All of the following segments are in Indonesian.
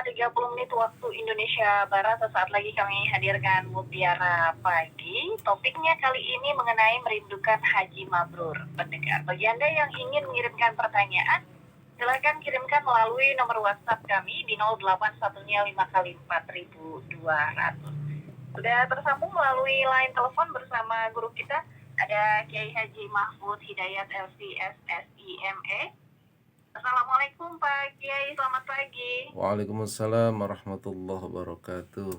5.30 waktu Indonesia Barat. Sesaat lagi kami hadirkan Mutiara Pagi. Topiknya kali ini mengenai merindukan Haji Mabrur. Pendengar, bagi Anda yang ingin mengirimkan pertanyaan, silakan kirimkan melalui nomor WhatsApp kami di 081-nya 5 kali 4.200. Sudah tersambung melalui line telepon bersama guru kita, ada Kiai Haji Mahfud Hidayat LCS SIME. Assalamualaikum Pak Kiai, selamat pagi. Waalaikumsalam warahmatullahi wabarakatuh.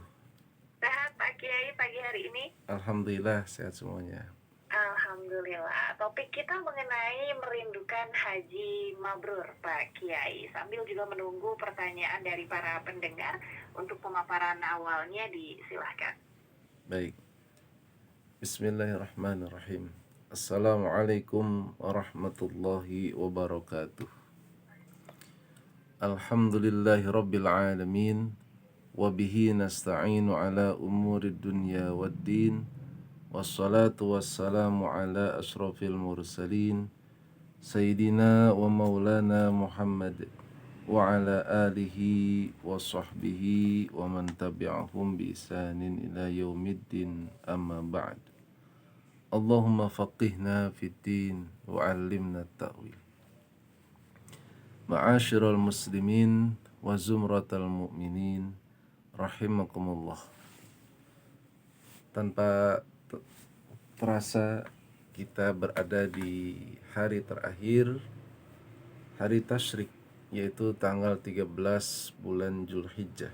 Sehat Pak Kiai pagi hari ini? Alhamdulillah sehat semuanya. Alhamdulillah. Topik kita mengenai merindukan Haji Mabrur Pak Kiai. Sambil juga menunggu pertanyaan dari para pendengar, untuk pemaparan awalnya disilahkan. Baik. Bismillahirrahmanirrahim. Assalamualaikum warahmatullahi wabarakatuh. Alhamdulillahi rabbil alamin. Wabihi nasta'inu ala umurid dunya waddin. Wassalatu wassalamu ala ashrafil mursalin Sayyidina wa maulana Muhammad wa ala alihi wa sahbihi wa man tabi'ahum bi ihsanin ila yaumiddin, amma ba'd. Allahumma faqihna fid din wa 'allimna at-ta'wil. Ma'asyiral muslimin wa zumratal mu'minin rahimakumullah. Tanpa terasa kita berada di hari terakhir, hari tasyrik, yaitu tanggal 13 bulan Zulhijjah.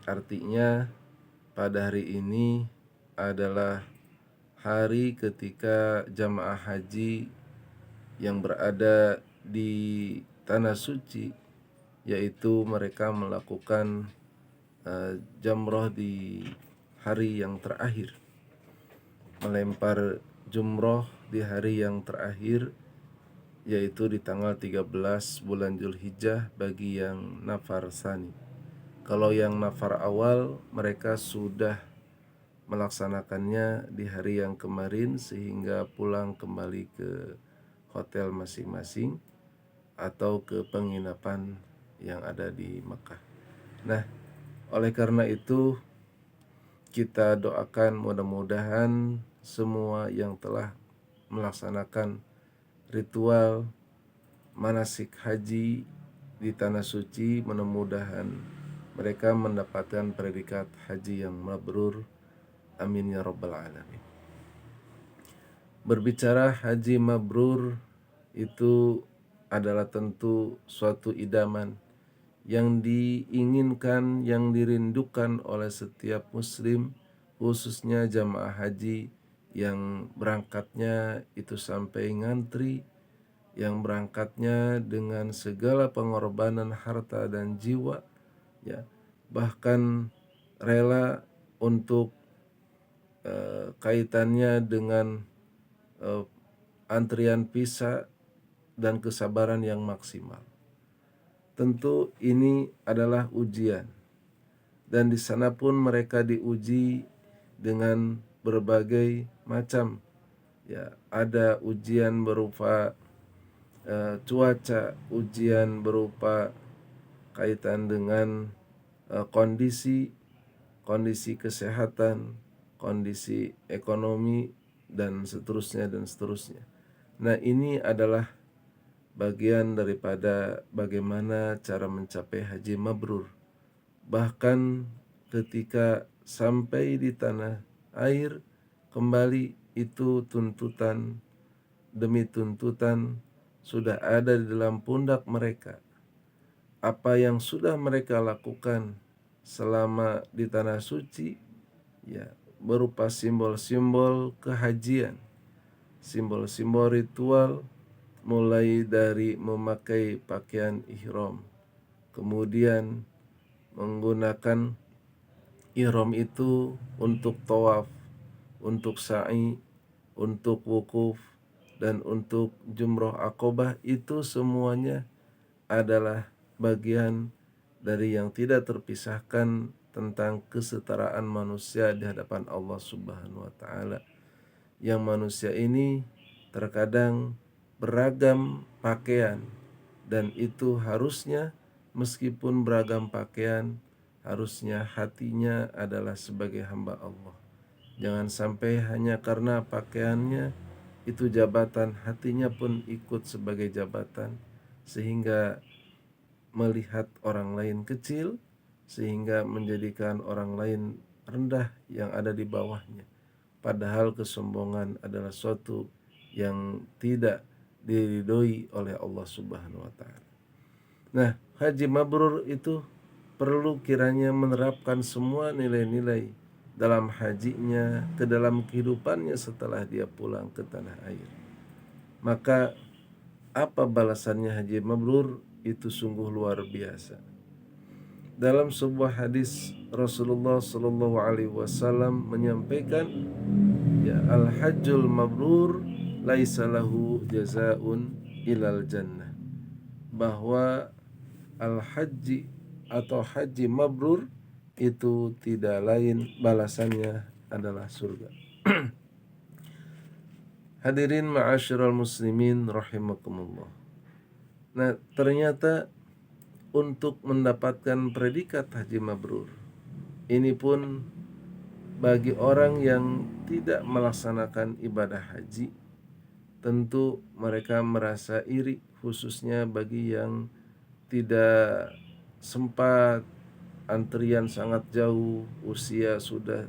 Artinya pada hari ini adalah hari ketika jamaah haji yang berada di tanah suci, yaitu mereka melakukan jamroh di hari yang terakhir, melempar jumroh di hari yang terakhir, yaitu di tanggal 13 bulan Zulhijjah bagi yang nafar sani. Kalau yang nafar awal, mereka sudah melaksanakannya di hari yang kemarin sehingga pulang kembali ke hotel masing-masing atau ke penginapan yang ada di Mekah. Nah, oleh karena itu kita doakan mudah-mudahan semua yang telah melaksanakan ritual manasik haji di tanah suci, mudah-mudahan mereka mendapatkan predikat haji yang mabrur. Amin ya rabbal alamin. Berbicara haji mabrur itu adalah tentu suatu idaman yang diinginkan, yang dirindukan oleh setiap muslim, khususnya jamaah haji yang berangkatnya itu sampai ngantri, yang berangkatnya dengan segala pengorbanan harta dan jiwa, ya, bahkan rela untuk kaitannya dengan antrian visa dan kesabaran yang maksimal. Tentu ini adalah ujian, dan di sana pun mereka diuji dengan berbagai macam, ya, ada ujian berupa cuaca, ujian berupa kaitan dengan kondisi kesehatan, kondisi ekonomi, dan seterusnya dan seterusnya. Nah, ini adalah bagian daripada bagaimana cara mencapai haji mabrur. Bahkan ketika sampai di tanah air kembali, itu tuntutan demi tuntutan sudah ada di dalam pundak mereka. Apa yang sudah mereka lakukan selama di tanah suci, ya, berupa simbol-simbol kehajian, simbol-simbol ritual, mulai dari memakai pakaian ihram, kemudian menggunakan ihram itu untuk tawaf, untuk sa'i, untuk wukuf, dan untuk jumroh akobah. Itu semuanya adalah bagian dari yang tidak terpisahkan tentang kesetaraan manusia di hadapan Allah Subhanahu wa taala. Yang manusia ini terkadang beragam pakaian, dan itu harusnya meskipun beragam pakaian, harusnya hatinya adalah sebagai hamba Allah. Jangan sampai hanya karena pakaiannya itu jabatan, hatinya pun ikut sebagai jabatan, sehingga melihat orang lain kecil, sehingga menjadikan orang lain rendah yang ada di bawahnya. Padahal kesombongan adalah suatu yang tidak diridhoi oleh Allah Subhanahu wa taala. Nah, haji mabrur itu perlu kiranya menerapkan semua nilai-nilai dalam hajinya ke dalam kehidupannya setelah dia pulang ke tanah air. Maka apa balasannya haji mabrur itu sungguh luar biasa. Dalam sebuah hadis Rasulullah Shallallahu Alaihi Wasallam menyampaikan, ya, al hajjul mabrur laisa lahu jazaun ilal jannah, bahwa al haji atau haji mabrur itu tidak lain balasannya adalah surga. Hadirin ma'asyiral muslimin rahimakumullah. Nah, ternyata untuk mendapatkan predikat haji mabrur ini pun bagi orang yang tidak melaksanakan ibadah haji, tentu mereka merasa iri, khususnya bagi yang tidak sempat, antrian sangat jauh, usia sudah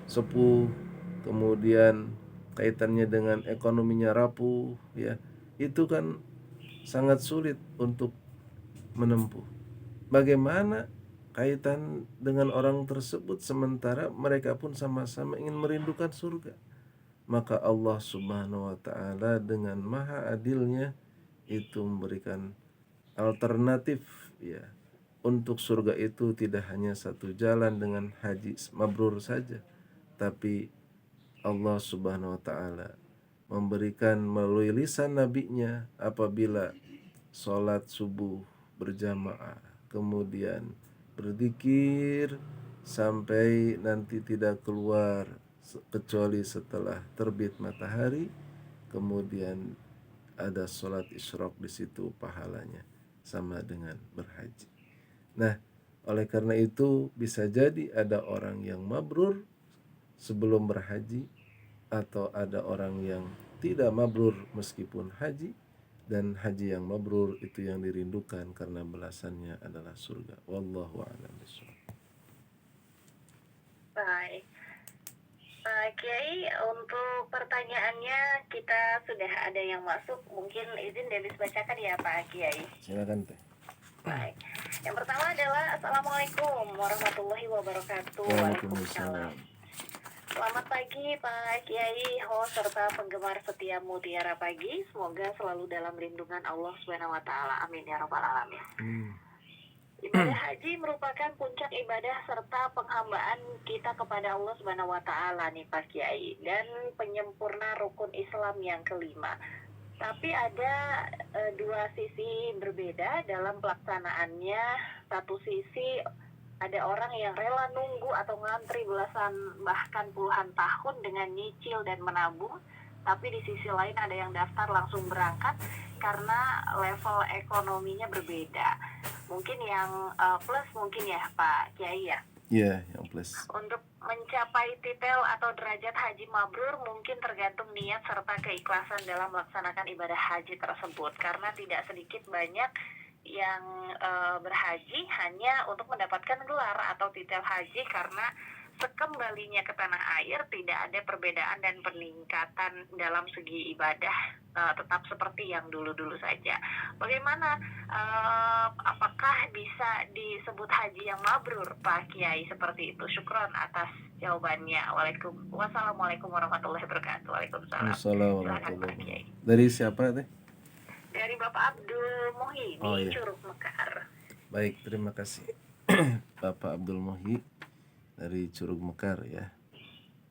sepuh, kemudian kaitannya dengan ekonominya rapuh, ya, itu kan sangat sulit untuk menempuh. Bagaimana kaitan dengan orang tersebut sementara mereka pun sama-sama ingin merindukan surga? Maka Allah Subhanahu wa taala dengan maha adilnya itu memberikan alternatif, ya. Untuk surga itu tidak hanya satu jalan dengan haji mabrur saja, tapi Allah Subhanahu wa taala memberikan melalui lisan nabinya apabila sholat subuh berjamaah, kemudian berzikir sampai nanti tidak keluar kecuali setelah terbit matahari, kemudian ada sholat isyraq di situ, pahalanya sama dengan berhaji. Nah, oleh karena itu bisa jadi ada orang yang mabrur sebelum berhaji, atau ada orang yang tidak mabrur meskipun haji, dan haji yang mabrur itu yang dirindukan karena balasannya adalah surga. Wallahu a'lam bishawab. Baik. Kiai, untuk pertanyaannya kita sudah ada yang masuk. Mungkin izin Delis bacakan ya Pak Kiai. Silakan teh. Baik. Yang pertama adalah Assalamualaikum warahmatullahi wabarakatuh. Waalaikumsalam. Selamat pagi Pak Kiai, host serta penggemar setia Mutiara Pagi. Semoga selalu dalam lindungan Allah Subhanahu wa taala. Amin ya rabbal alamin. Ibadah haji merupakan puncak ibadah serta penghambaan kita kepada Allah Subhanahu wa taala nih Pak Kiai, dan penyempurna rukun Islam yang kelima. Tapi ada dua sisi berbeda dalam pelaksanaannya. Satu sisi ada orang yang rela nunggu atau ngantri belasan bahkan puluhan tahun dengan nyicil dan menabung. Tapi di sisi lain ada yang daftar langsung berangkat karena level ekonominya berbeda. Mungkin yang plus mungkin ya Pak Kiai ya. Iya, yang plus. Untuk mencapai titel atau derajat haji mabrur mungkin tergantung niat serta keikhlasan dalam melaksanakan ibadah haji tersebut. Karena tidak sedikit banyak yang berhaji hanya untuk mendapatkan gelar atau titel haji, karena sekembalinya ke tanah air tidak ada perbedaan dan peningkatan dalam segi ibadah, tetap seperti yang dulu-dulu saja. Bagaimana, apakah bisa disebut haji yang mabrur Pak Kiai seperti itu? Syukron atas jawabannya. Wassalamualaikum warahmatullahi wabarakatuh. Waalaikumsalam. Silakan Pak Kiai. Dari siapa teh? Dari Bapak Abdul Muhi di Curug Mekar. Baik, terima kasih. Bapak Abdul Muhi dari Curug Mekar ya.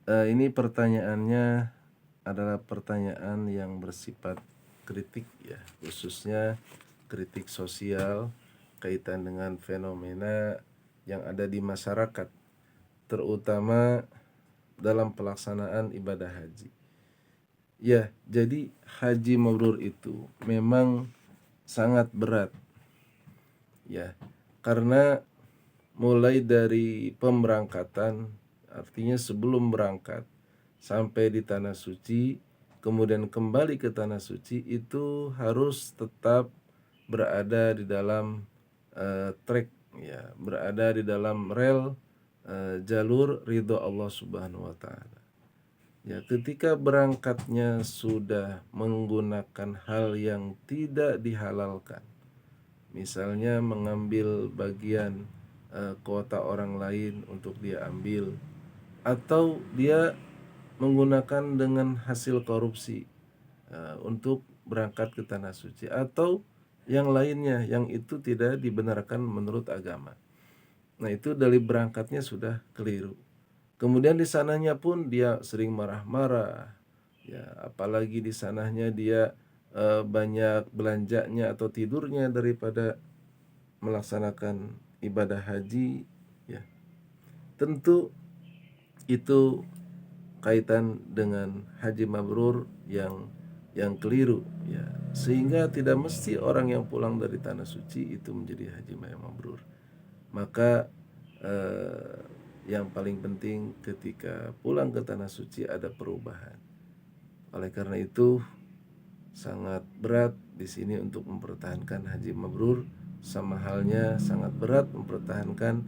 Ini pertanyaannya adalah pertanyaan yang bersifat kritik ya, khususnya kritik sosial kaitan dengan fenomena yang ada di masyarakat, terutama dalam pelaksanaan ibadah haji. Ya, jadi haji mabrur itu memang sangat berat. ya. Karena mulai dari pemberangkatan, artinya sebelum berangkat sampai di tanah suci, kemudian kembali ke tanah suci, itu harus tetap berada di dalam track, ya, berada di dalam rel jalur ridho Allah Subhanahu wa taala. Ya, ketika berangkatnya sudah menggunakan hal yang tidak dihalalkan, misalnya mengambil bagian kuota orang lain untuk dia ambil, atau dia menggunakan dengan hasil korupsi untuk berangkat ke tanah suci, atau yang lainnya yang itu tidak dibenarkan menurut agama. Nah, itu dari berangkatnya sudah keliru. Kemudian di sananya pun dia sering marah-marah, ya, apalagi di sananya dia banyak belanjanya atau tidurnya daripada melaksanakan ibadah haji, ya. Tentu itu kaitan dengan haji mabrur yang keliru, ya. Sehingga tidak mesti orang yang pulang dari tanah suci itu menjadi haji yang mabrur. Maka yang paling penting ketika pulang ke tanah suci ada perubahan. Oleh karena itu sangat berat di sini untuk mempertahankan haji mabrur, sama halnya sangat berat mempertahankan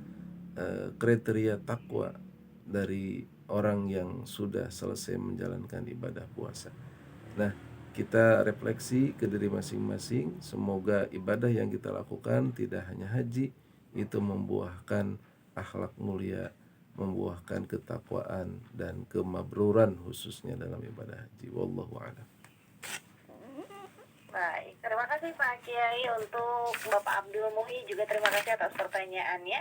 kriteria takwa dari orang yang sudah selesai menjalankan ibadah puasa. Nah, kita refleksi ke diri masing-masing, semoga ibadah yang kita lakukan tidak hanya haji itu membuahkan akhlak mulia, membuahkan ketakwaan dan kemabruran khususnya dalam ibadah haji. Wallahu a'lam. Baik, terima kasih Pak Kiai. Untuk Bapak Abdul Muhi juga terima kasih atas pertanyaannya.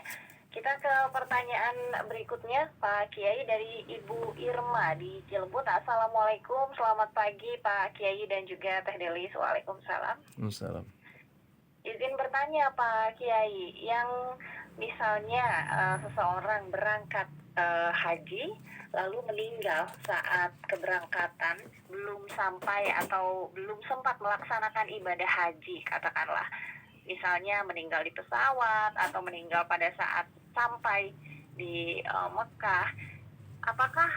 Kita ke pertanyaan berikutnya, Pak Kiai, dari Ibu Irma di Cilebut. Assalamualaikum, selamat pagi Pak Kiai dan juga Teh Delis. Waalaikumsalam. Wassalam. Izin bertanya Pak Kiai, yang misalnya seseorang berangkat haji lalu meninggal saat keberangkatan, belum sampai atau belum sempat melaksanakan ibadah haji, katakanlah misalnya meninggal di pesawat atau meninggal pada saat sampai di Mekah, apakah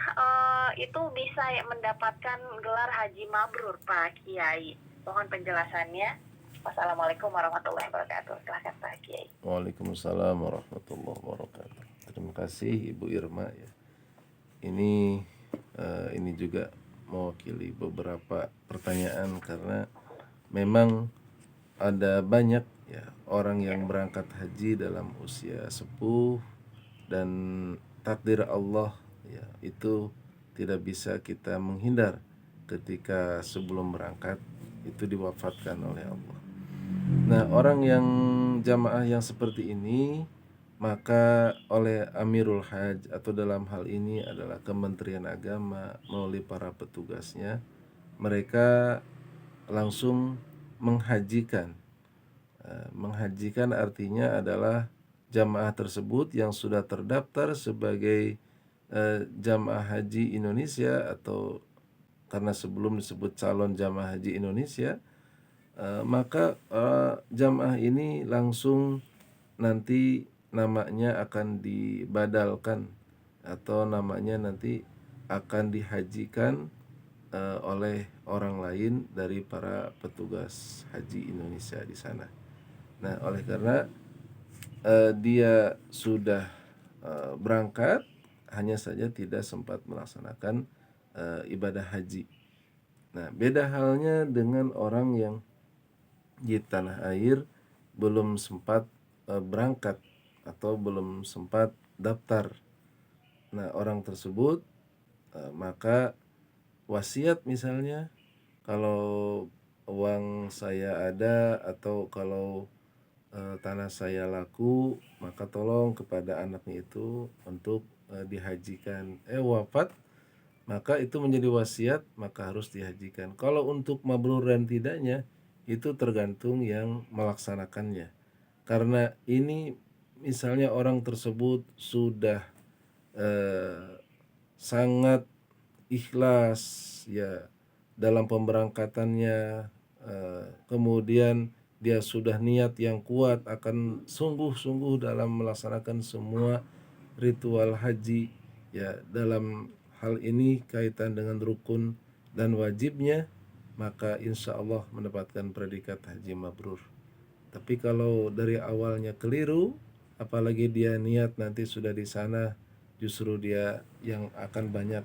itu bisa mendapatkan gelar haji mabrur Pak Kiai? Mohon penjelasannya. Wassalamualaikum warahmatullahi wabarakatuh. Silahkan Pak Kiai. Waalaikumsalam warahmatullahi wabarakatuh. Terima kasih Ibu Irma, ya. Ini juga mewakili beberapa pertanyaan karena memang ada banyak, ya, orang yang berangkat haji dalam usia sepuh dan takdir Allah, ya, itu tidak bisa kita menghindar ketika sebelum berangkat itu diwafatkan oleh Allah. Nah, orang yang jamaah yang seperti ini, maka oleh Amirul Hajj atau dalam hal ini adalah Kementerian Agama melalui para petugasnya, mereka langsung menghajikan. Menghajikan artinya adalah jamaah tersebut yang sudah terdaftar sebagai jamaah haji Indonesia, atau karena sebelum disebut calon jamaah haji Indonesia, maka jamaah ini langsung nanti namanya akan dibadalkan atau namanya nanti akan dihajikan oleh orang lain dari para petugas haji Indonesia di sana. Nah, oleh karena dia sudah berangkat, hanya saja tidak sempat melaksanakan ibadah haji. Nah, beda halnya dengan orang yang di tanah air belum sempat berangkat atau belum sempat daftar. Nah, orang tersebut maka wasiat misalnya, kalau uang saya ada atau kalau tanah saya laku, maka tolong kepada anaknya itu untuk dihajikan. Wafat, maka itu menjadi wasiat, maka harus dihajikan. Kalau untuk mabrur dan tidaknya itu tergantung yang melaksanakannya. Karena ini misalnya orang tersebut sudah sangat ikhlas, ya, dalam pemberangkatannya, kemudian dia sudah niat yang kuat akan sungguh-sungguh dalam melaksanakan semua ritual haji, ya dalam hal ini kaitan dengan rukun dan wajibnya, maka insya Allah mendapatkan predikat haji mabrur. Tapi kalau dari awalnya keliru, apalagi dia niat nanti sudah di sana, justru dia yang akan banyak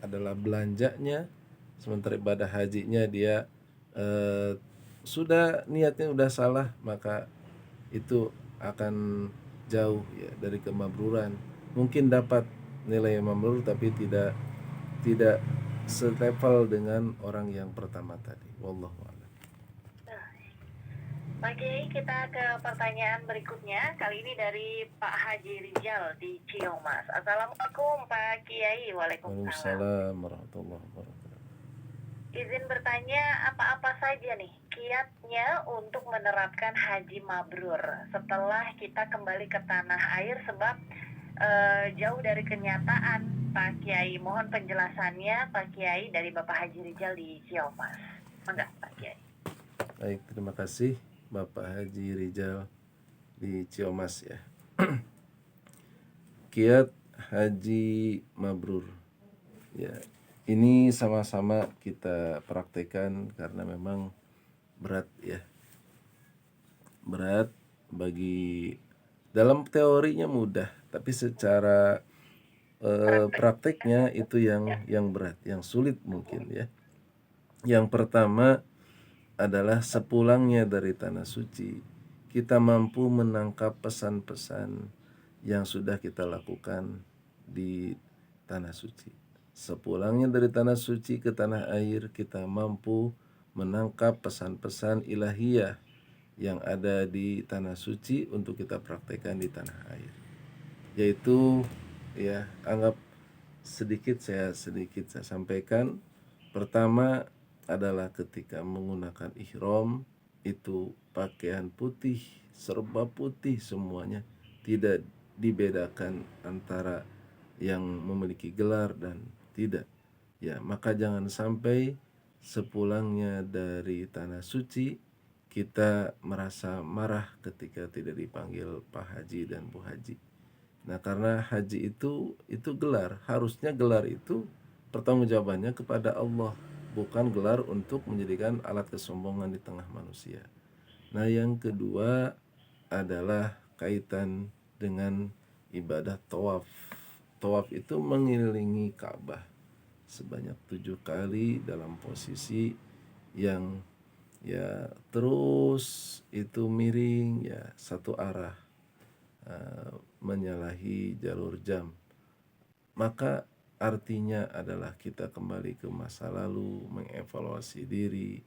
adalah belanjanya, sementara ibadah hajinya dia eh, sudah niatnya udah salah, maka itu akan jauh ya dari kemabruran. Mungkin dapat nilai yang mabrur tapi tidak selevel dengan orang yang pertama tadi. Wallahu a'lam. Pak Kiai, kita ke pertanyaan berikutnya. Kali ini dari Pak Haji Rijal di Ciamas. Assalamualaikum Pak Kiai. Waalaikumsalam. Waalaikumsalam warahmatullahi wabarakatuh. Izin bertanya, apa-apa saja nih kiatnya untuk menerapkan haji mabrur setelah kita kembali ke tanah air, sebab jauh dari kenyataan Pak Kiai. Mohon penjelasannya Pak Kiai dari Bapak Haji Rijal di Ciamas. Enggak Pak Kiai. Baik, terima kasih Bapak Haji Rijal di Ciamas ya. Kiat haji mabrur. Ya, ini sama-sama kita praktekkan karena memang berat ya. Berat bagi dalam teorinya mudah, tapi secara prakteknya itu yang berat, yang sulit mungkin ya. Yang pertama adalah sepulangnya dari tanah suci, kita mampu menangkap pesan-pesan yang sudah kita lakukan di tanah suci. Sepulangnya dari tanah suci ke tanah air, kita mampu menangkap pesan-pesan ilahiyah yang ada di tanah suci untuk kita praktekkan di tanah air. Yaitu ya, anggap sedikit saya sampaikan. Pertama adalah ketika menggunakan ihram, itu pakaian putih, serba putih semuanya, tidak dibedakan antara yang memiliki gelar dan tidak. Ya, maka jangan sampai sepulangnya dari tanah suci kita merasa marah ketika tidak dipanggil Pak Haji dan Bu Haji. Nah, karena haji itu gelar, harusnya gelar itu pertanggungjawabannya kepada Allah, bukan gelar untuk menjadikan alat kesombongan di tengah manusia. Nah, yang kedua adalah kaitan dengan ibadah tawaf. Tawaf itu mengelilingi Ka'bah sebanyak 7 kali dalam posisi yang ya terus itu miring ya satu arah, menyalahi jalur jam. Maka artinya adalah kita kembali ke masa lalu, mengevaluasi diri,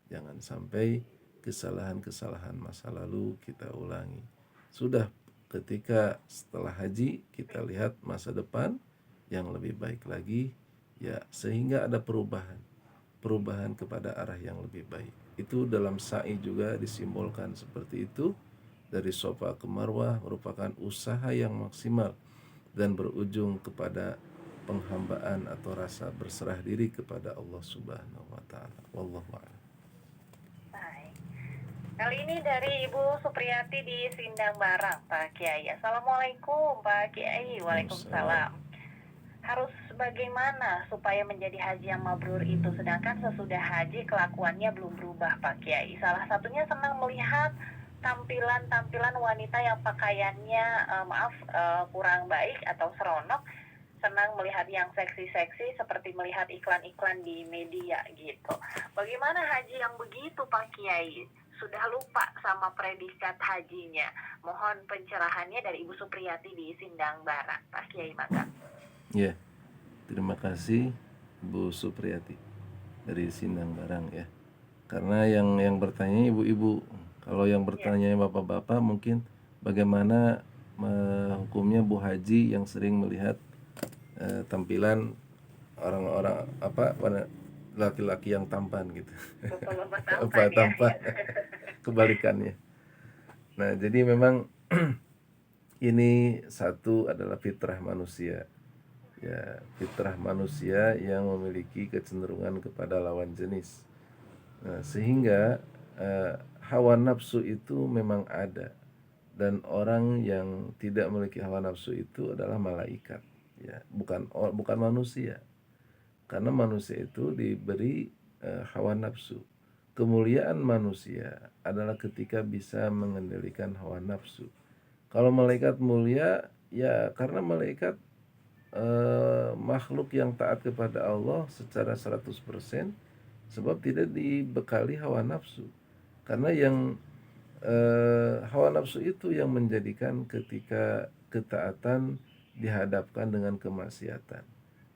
jangan sampai kesalahan-kesalahan masa lalu kita ulangi. Sudah ketika setelah haji kita lihat masa depan yang lebih baik lagi ya, sehingga ada perubahan kepada arah yang lebih baik. Itu dalam sa'i juga disimbolkan seperti itu. Dari Safa ke Marwah merupakan usaha yang maksimal dan berujung kepada penghambaan atau rasa berserah diri kepada Allah Subhanahu wa taala. Wallahu a'lam. Baik. Kali ini dari Ibu Supriyati di Sindang Barang, Pak Kiai. Assalamualaikum Pak Kiai. Waalaikumsalam. Harus bagaimana supaya menjadi haji yang mabrur itu, sedangkan sesudah haji kelakuannya belum berubah Pak Kiai? Salah satunya senang melihat tampilan wanita yang pakaiannya kurang baik atau seronok, senang melihat yang seksi-seksi seperti melihat iklan-iklan di media gitu. Bagaimana haji yang begitu Pak Kiai? Sudah lupa sama predikat hajinya. Mohon pencerahannya dari Ibu Supriyati di Sindang Barat, Pak Kiai Maka. Ya, terima kasih Bu Supriyati dari Sindang Barang ya. Karena yang bertanya ibu-ibu, kalau yang bertanya bapak-bapak mungkin bagaimana hukumnya Bu Haji yang sering melihat tampilan orang-orang laki-laki yang tampan gitu. Bapak-bapak tampan ya. Kebalikannya. Nah, jadi memang ini satu adalah fitrah manusia. Ya, fitrah manusia yang memiliki kecenderungan kepada lawan jenis. Nah, sehingga hawa nafsu itu memang ada, dan orang yang tidak memiliki hawa nafsu itu adalah malaikat, ya, bukan manusia. Karena manusia itu diberi hawa nafsu. Kemuliaan manusia adalah ketika bisa mengendalikan hawa nafsu. Kalau malaikat mulia, ya karena malaikat makhluk yang taat kepada Allah secara 100%, sebab tidak dibekali hawa nafsu. Karena yang hawa nafsu itu yang menjadikan ketika ketaatan dihadapkan dengan kemaksiatan.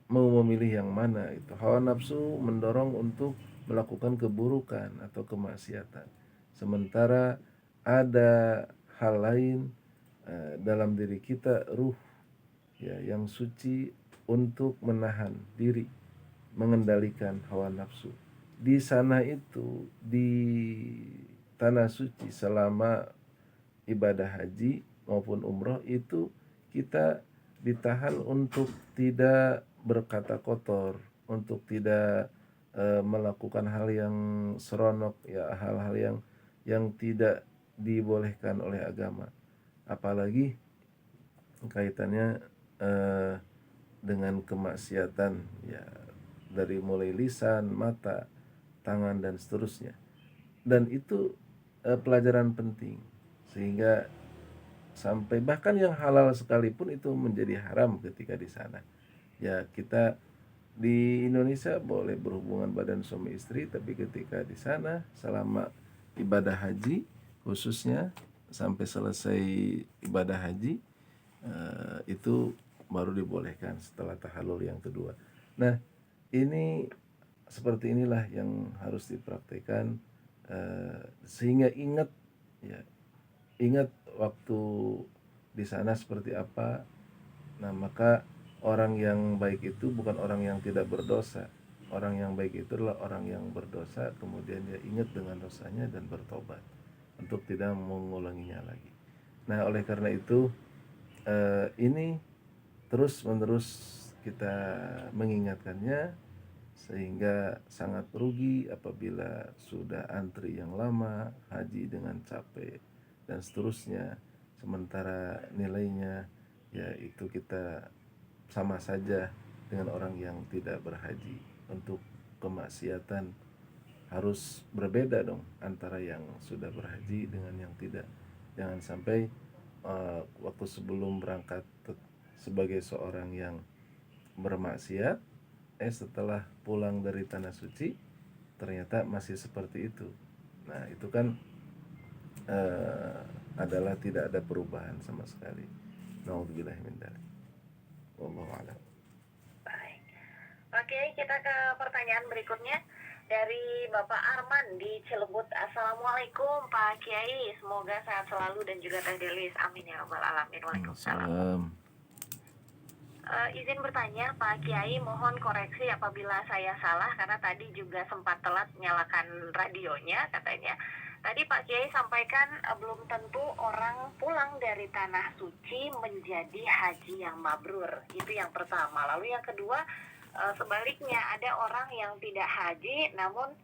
Mau memilih yang mana itu. Hawa nafsu mendorong untuk melakukan keburukan atau kemaksiatan. Sementara ada hal lain dalam diri kita, ruh, ya, yang suci untuk menahan diri, mengendalikan hawa nafsu. Di sana itu, di tanah suci, selama ibadah haji maupun umroh itu, kita ditahan untuk tidak berkata kotor, untuk tidak melakukan hal yang seronok, ya, hal-hal yang tidak dibolehkan oleh agama. Apalagi kaitannya eh, dengan kemaksiatan, ya, dari mulai lisan, mata, tangan, dan seterusnya. Dan itu pelajaran penting, sehingga sampai bahkan yang halal sekalipun itu menjadi haram ketika di sana. Ya, kita di Indonesia boleh berhubungan badan suami istri, tapi ketika di sana selama ibadah haji khususnya sampai selesai ibadah haji itu baru dibolehkan setelah tahallul yang kedua. Nah, ini seperti inilah yang harus dipraktekkan sehingga ingat, ya, ingat waktu di sana seperti apa. Nah, maka orang yang baik itu bukan orang yang tidak berdosa. Orang yang baik itu adalah orang yang berdosa, kemudian dia ingat dengan dosanya dan bertobat untuk tidak mengulanginya lagi. Nah, oleh karena itu ini terus-menerus kita mengingatkannya, sehingga sangat rugi apabila sudah antri yang lama haji dengan capek dan seterusnya, sementara nilainya, ya, itu kita sama saja dengan orang yang tidak berhaji. Untuk kemaksiatan harus berbeda dong antara yang sudah berhaji dengan yang tidak. Jangan sampai waktu sebelum berangkat sebagai seorang yang bermaksiat, setelah pulang dari tanah suci ternyata masih seperti itu. Nah, itu kan adalah tidak ada perubahan sama sekali. Nauzubillah min dzalik. Wallahu a'lam. Baik. Oke, kita ke pertanyaan berikutnya dari Bapak Arman di Cilebut. Assalamualaikum Pak Kiai, semoga sehat selalu dan juga Teh Delis. Amin ya rabbal alamin. Waalaikumsalam. Salam. Izin bertanya Pak Kiai, mohon koreksi apabila saya salah karena tadi juga sempat telat nyalakan radionya katanya. Tadi Pak Kiai sampaikan belum tentu orang pulang dari tanah suci menjadi haji yang mabrur. Itu yang pertama. Lalu yang kedua, sebaliknya ada orang yang tidak haji namun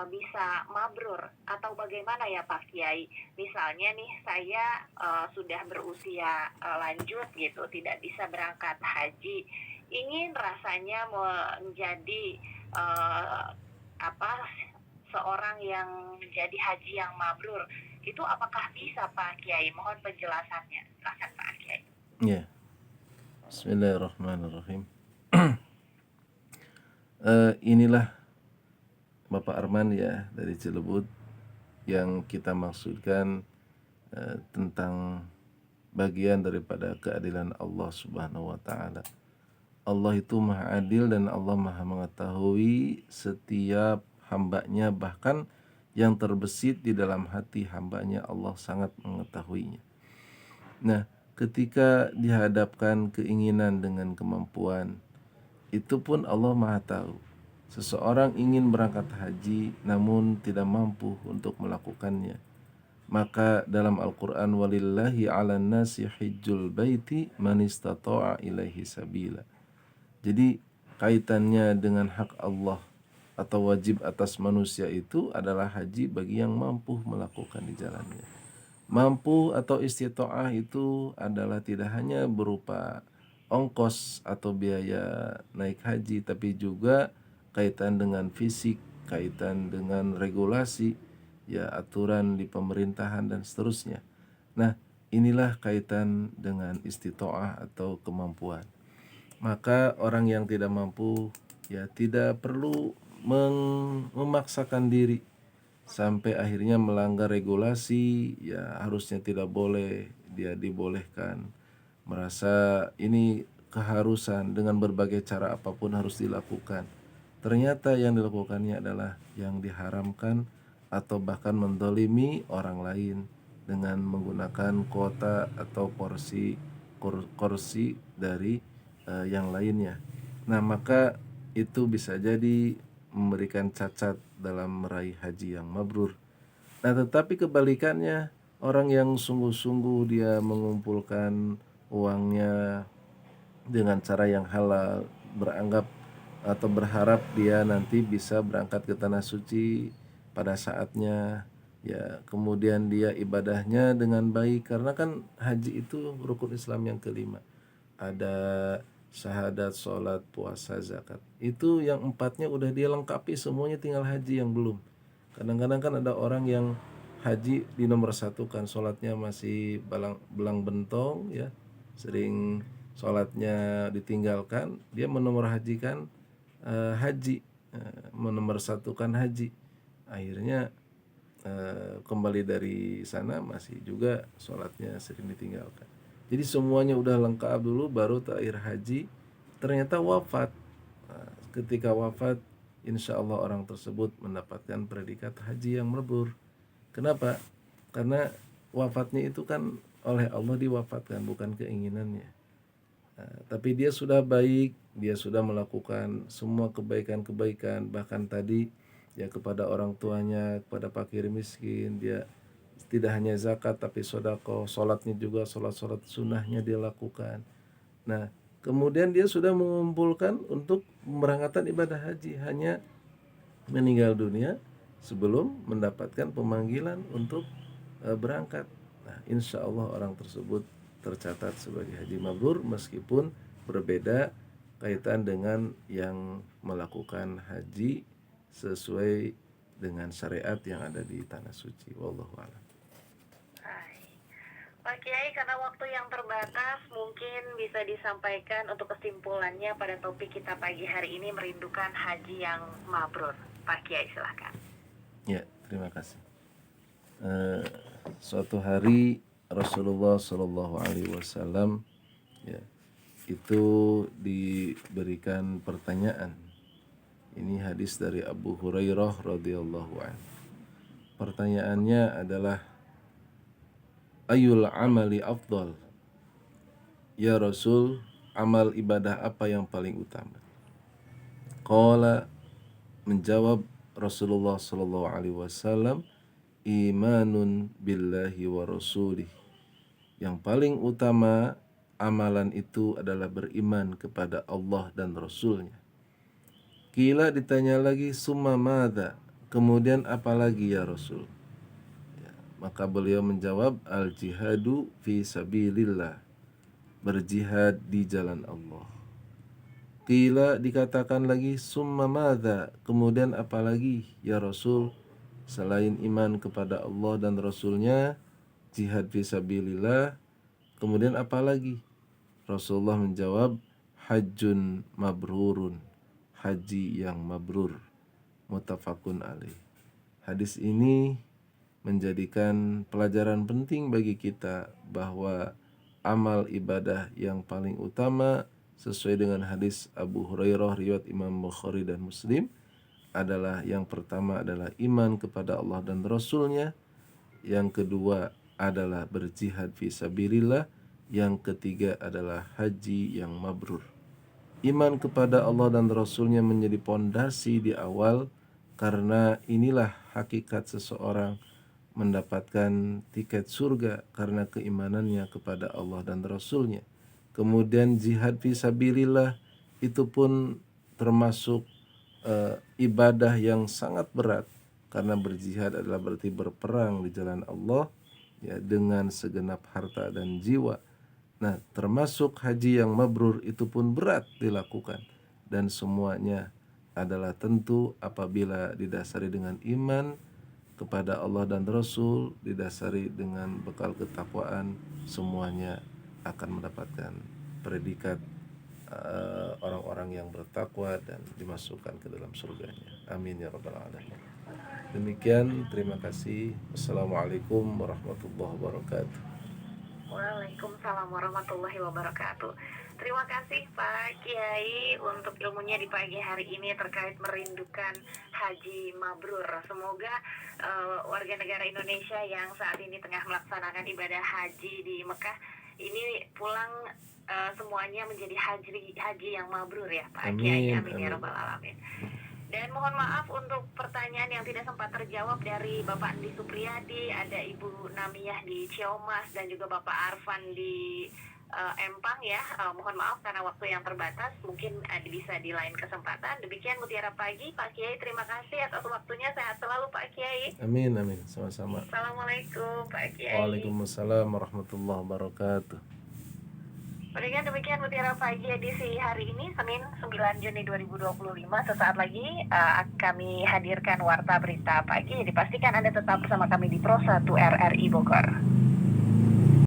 bisa mabrur, atau bagaimana ya Pak Kiai? Misalnya nih saya sudah berusia lanjut gitu, tidak bisa berangkat haji, ingin rasanya menjadi seorang yang menjadi haji yang mabrur, itu apakah bisa Pak Kiai? Mohon penjelasannya, silakan Pak Kiai. Ya. Bismillahirrahmanirrahim. Inilah Bapak Arman, ya, dari Cilebut, yang kita maksudkan tentang bagian daripada keadilan Allah Subhanahu wa taala. Allah itu Maha Adil dan Allah Maha mengetahui setiap hambanya, bahkan yang terbesit di dalam hati hambanya Allah sangat mengetahuinya. Nah, ketika dihadapkan keinginan dengan kemampuan, itu pun Allah Maha tahu. Seseorang ingin berangkat haji namun tidak mampu untuk melakukannya. Maka dalam Al-Quran, walillahi ala nasi hijjul baiti man istata'a ilaihi sabila. Jadi kaitannya dengan hak Allah atau wajib atas manusia itu adalah haji bagi yang mampu melakukan di jalannya. Mampu atau istita'ah itu adalah tidak hanya berupa ongkos atau biaya naik haji, tapi juga kaitan dengan fisik, kaitan dengan regulasi, ya aturan di pemerintahan dan seterusnya. Nah, inilah kaitan dengan istita'ah atau kemampuan. Maka orang yang tidak mampu ya tidak perlu memaksakan diri sampai akhirnya melanggar regulasi, ya harusnya tidak boleh, dia dibolehkan. Merasa ini keharusan dengan berbagai cara apapun harus dilakukan. Ternyata yang dilakukannya adalah yang diharamkan atau bahkan mendolimi orang lain dengan menggunakan kuota atau kursi dari yang lainnya. Nah, maka itu bisa jadi memberikan cacat dalam meraih haji yang mabrur. Nah, tetapi kebalikannya, orang yang sungguh-sungguh dia mengumpulkan uangnya dengan cara yang halal, beranggap atau berharap dia nanti bisa berangkat ke tanah suci pada saatnya, ya kemudian dia ibadahnya dengan baik, karena kan haji itu rukun Islam yang kelima. Ada syahadat, sholat, puasa, zakat. Itu yang empatnya udah dia lengkapi semuanya, tinggal haji yang belum. Kadang-kadang kan ada orang yang haji di nomor satu kan, sholatnya masih belang bentong ya, sering sholatnya ditinggalkan, dia menomorsatukan haji, menomorsatukan haji. Akhirnya kembali dari sana masih juga sholatnya sering ditinggalkan. Jadi semuanya udah lengkap dulu baru terakhir haji, ternyata wafat. Nah, ketika wafat, insya Allah orang tersebut mendapatkan predikat haji yang mabrur. Kenapa? Karena wafatnya itu kan oleh Allah diwafatkan, bukan keinginannya. Nah, tapi dia sudah baik, dia sudah melakukan semua kebaikan-kebaikan, bahkan tadi ya kepada orang tuanya, kepada fakir miskin, dia tidak hanya zakat tapi sodako, sholatnya juga sholat sunnahnya dia lakukan. Nah, kemudian dia sudah mengumpulkan untuk pemberangkatan ibadah haji, hanya meninggal dunia sebelum mendapatkan pemanggilan untuk berangkat. Nah, insya Allah orang tersebut tercatat sebagai haji mabrur meskipun berbeda kaitan dengan yang melakukan haji sesuai dengan syariat yang ada di tanah suci. Wallahu a'lam. Pak Kiai, karena waktu yang terbatas, mungkin bisa disampaikan untuk kesimpulannya pada topik kita pagi hari ini, merindukan haji yang mabrur. Pak Kiai, silahkan. Ya, terima kasih. Suatu hari Rasulullah Shallallahu Alaihi Wasallam ya, itu diberikan pertanyaan. Ini hadis dari Abu Hurairah radhiyallahu anhu. Pertanyaannya adalah, Ayul amali afdal? Ya Rasul, amal ibadah apa yang paling utama? Qala, menjawab Rasulullah sallallahu alaihi wasallam, imanun billahi wa rasulih. Yang paling utama amalan itu adalah beriman kepada Allah dan Rasulnya. Kila, ditanya lagi, summa madza? Kemudian apa lagi ya Rasul? Maka beliau menjawab, al jihadu fi sabilillah, berjihad di jalan Allah. Qila, dikatakan lagi, summa madza? Kemudian apa lagi ya Rasul? Selain iman kepada Allah dan Rasulnya, jihad fi sabilillah, kemudian apa lagi? Rasulullah menjawab, hajjun mabrurun, haji yang mabrur. Muttafaqun alaih. Hadis ini menjadikan pelajaran penting bagi kita bahwa amal ibadah yang paling utama sesuai dengan hadis Abu Hurairah riwayat Imam Bukhari dan Muslim adalah, yang pertama adalah iman kepada Allah dan Rasulnya, yang kedua adalah berjihad fi sabilillah, yang ketiga adalah haji yang mabrur. Iman kepada Allah dan Rasulnya menjadi pondasi di awal, karena inilah hakikat seseorang mendapatkan tiket surga karena keimanannya kepada Allah dan Rasulnya. Kemudian jihad fi sabilillah itu pun termasuk ibadah yang sangat berat, karena berjihad adalah berarti berperang di jalan Allah ya dengan segenap harta dan jiwa. Nah, termasuk haji yang mabrur itu pun berat dilakukan, dan semuanya adalah tentu apabila didasari dengan iman kepada Allah dan Rasul, didasari dengan bekal ketakwaan, semuanya akan mendapatkan predikat orang-orang yang bertakwa dan dimasukkan ke dalam surganya. Amin ya rabbal alamin. Demikian, terima kasih. Wassalamualaikum warahmatullahi wabarakatuh. Waalaikumsalam warahmatullahi wabarakatuh. Terima kasih Pak Kiai untuk ilmunya di pagi hari ini terkait merindukan haji mabrur. Semoga warga negara Indonesia yang saat ini tengah melaksanakan ibadah haji di Mekah ini pulang semuanya menjadi haji yang mabrur ya Pak Kiai. Amin, Amin ya amin. rabbal alamin. Dan mohon maaf untuk pertanyaan yang tidak sempat terjawab dari Bapak Andi Supriyadi, ada Ibu Namiyah di Ciamas, dan juga Bapak Arfan di Empang ya. Mohon maaf karena waktu yang terbatas, mungkin bisa di lain kesempatan. Demikian Mutiara Pagi, Pak Kiai terima kasih atas waktunya. Sehat selalu Pak Kiai. Amin, amin. Sama-sama. Assalamualaikum Pak Kiai. Waalaikumsalam warahmatullahi wabarakatuh. Baiklah, demikian Mutiara Pagi edisi hari ini, Senin 9 Juni 2025. Sesaat lagi kami hadirkan Warta Berita Pagi. Dipastikan Anda tetap bersama kami di Pro 1 RRI Bogor.